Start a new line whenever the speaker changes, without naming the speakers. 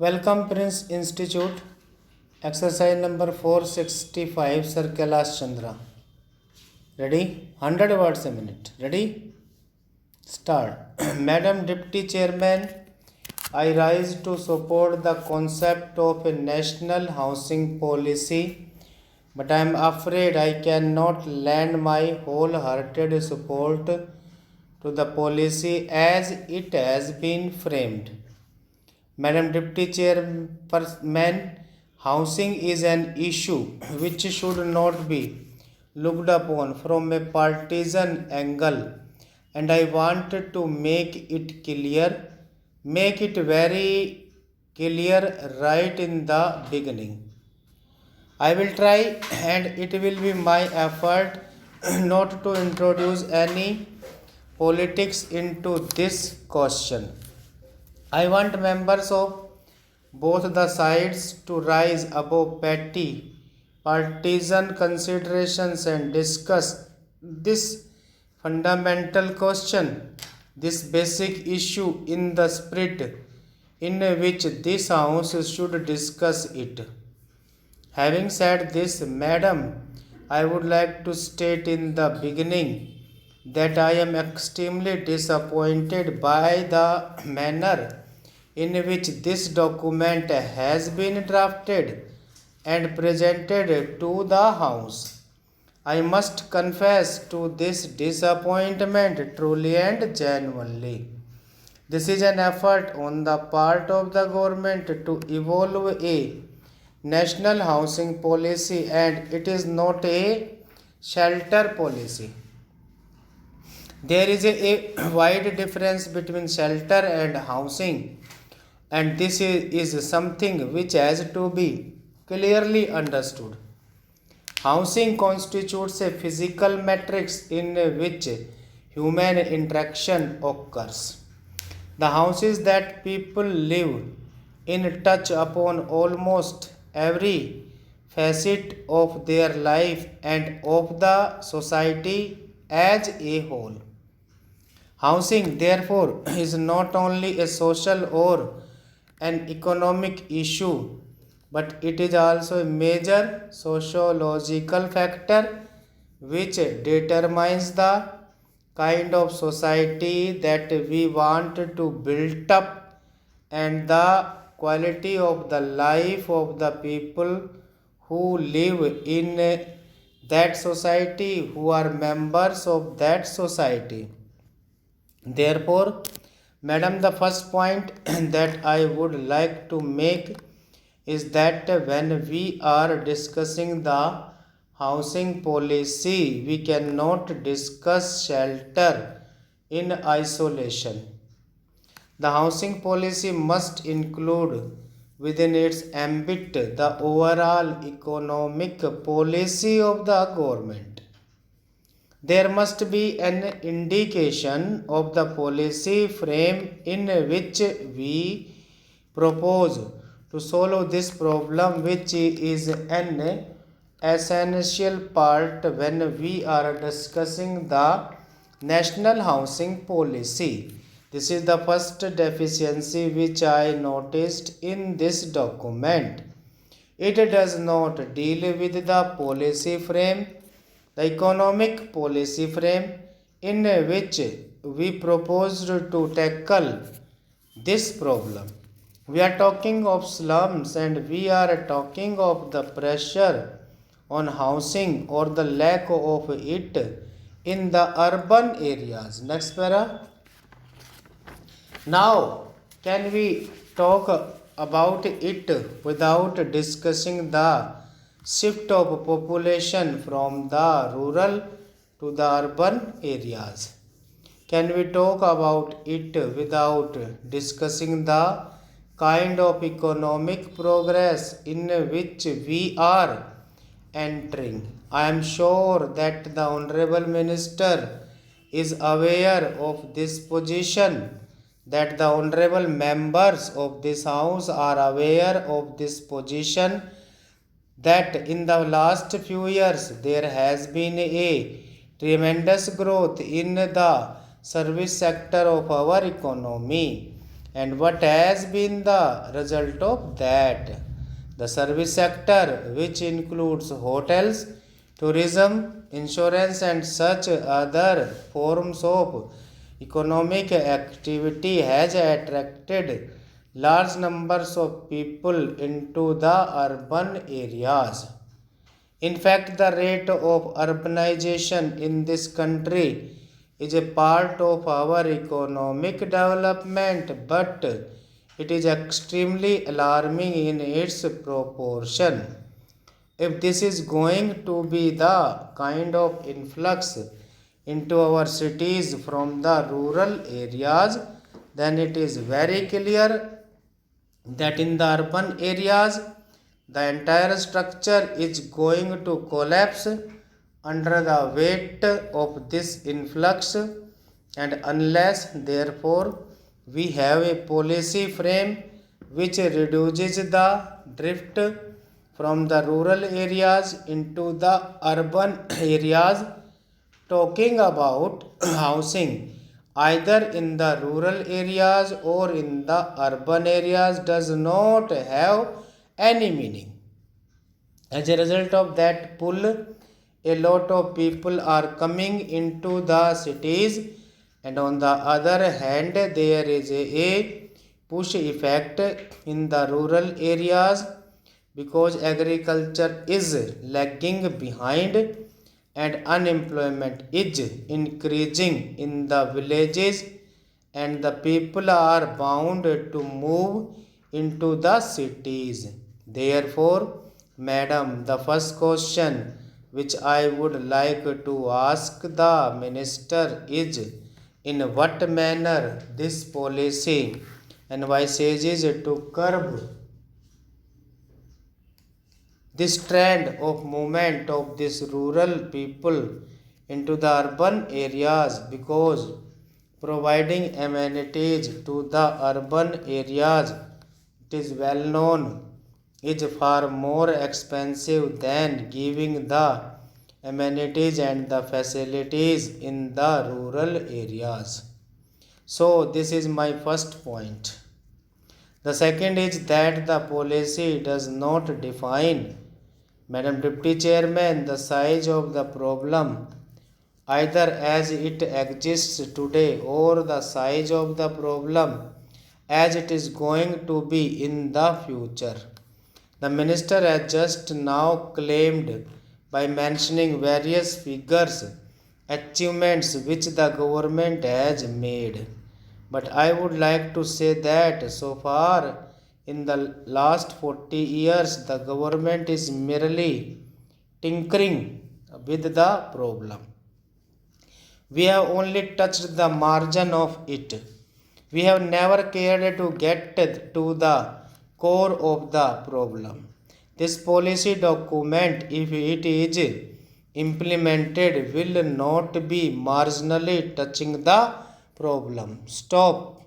Welcome Prince Institute. Exercise number 465, Sir Kailash Chandra. Ready? 100 words a minute. Ready? Start. Madam Deputy Chairman, I rise to support the concept of a national housing policy, but I am afraid I cannot lend my wholehearted support to the policy as it has been framed. Madam Deputy Chairman, housing is an issue which should not be looked upon from a partisan angle, and I want to make it very clear right in the beginning. I will try, and it will be my effort not to introduce any politics into this question. I want members of both the sides to rise above petty partisan considerations and discuss this fundamental question, this basic issue in the spirit in which this House should discuss it. Having said this, Madam, I would like to state in the beginning that I am extremely disappointed by the manner in which this document has been drafted and presented to the House. I must confess to this disappointment truly and genuinely. This is an effort on the part of the government to evolve a national housing policy, and it is not a shelter policy. There is a wide difference between shelter and housing, and this is something which has to be clearly understood. Housing constitutes a physical matrix in which human interaction occurs. The houses that people live in touch upon almost every facet of their life and of the society as a whole. Housing, therefore, is not only a social or an economic issue, but it is also a major sociological factor which determines the kind of society that we want to build up and the quality of the life of the people who live in that society, who are members of that society. Therefore, Madam, the first point that I would like to make is that when we are discussing the housing policy, we cannot discuss shelter in isolation. The housing policy must include within its ambit the overall economic policy of the government. There must be an indication of the policy frame in which we propose to solve this problem, which is an essential part when we are discussing the national housing policy. This is the first deficiency which I noticed in this document. It does not deal with the policy frame, the economic policy frame in which we proposed to tackle this problem. We are talking of slums, and we are talking of the pressure on housing or the lack of it in the urban areas. Next para. Now, can we talk about it without discussing the shift of population from the rural to the urban areas? Can we talk about it without discussing the kind of economic progress in which we are entering? I am sure that the Honorable Minister is aware of this position, that the honorable members of this House are aware of this position, that in the last few years there has been a tremendous growth in the service sector of our economy, And what has been the result of that? The service sector, which includes hotels, tourism, insurance, and such other forms of economic activity, has attracted large numbers of people into the urban areas. In fact, the rate of urbanization in this country is a part of our economic development, but it is extremely alarming in its proportion. If this is going to be the kind of influx into our cities from the rural areas, then it is very clear that in the urban areas the entire structure is going to collapse under the weight of this influx, and unless therefore we have a policy frame which reduces the drift from the rural areas into the urban areas, talking about housing either in the rural areas or in the urban areas does not have any meaning. As a result of that pull, a lot of people are coming into the cities, and on the other hand, there is a push effect in the rural areas because agriculture is lagging behind and unemployment is increasing in the villages, and the people are bound to move into the cities. Therefore, madam, the first question which I would like to ask the minister is, in what manner this policy envisages to curb this trend of movement of these rural people into the urban areas, because providing amenities to the urban areas, it is well known, is far more expensive than giving the amenities and the facilities in the rural areas. So this is my first point. The second is that the policy does not define, Madam Deputy Chairman, the size of the problem either as it exists today or the size of the problem as it is going to be in the future. The minister has just now claimed by mentioning various figures, achievements which the government has made. But I would like to say that so far in the last 40 years, the government is merely tinkering with the problem. We have only touched the margin of it. We have never cared to get to the core of the problem. This policy document, if it is implemented, will not be marginally touching the problem. Stop.